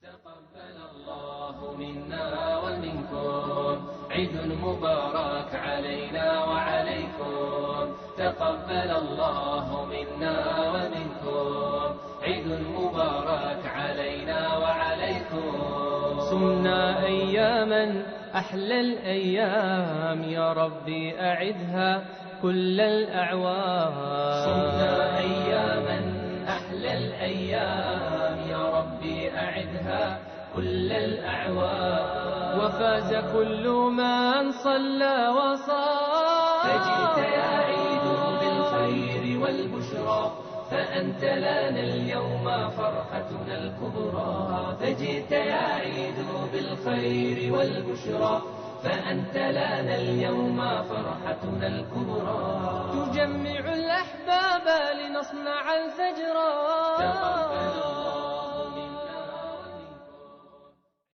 تقبل الله منا ومنكم عيد مبارك علينا وعليكم. تقبل الله منا ومنكم عيد مبارك علينا وعليكم. صمنا أياما أحلى الأيام يا ربي أعدها كل الأعوام. صمنا أياما أحلى الأيام يا ربي أعدها كل الأعوام. وفاز كل من صلى وصام. فجئت يا عيد بالخير والبشرى فأنت لنا اليوم فرحتنا الكبرى. فجئت يا عيد بالخير والبشرى فأنت لنا اليوم فرحتنا الكبرى. تجمع الأحباب لنصنع الفجر. تقبل الله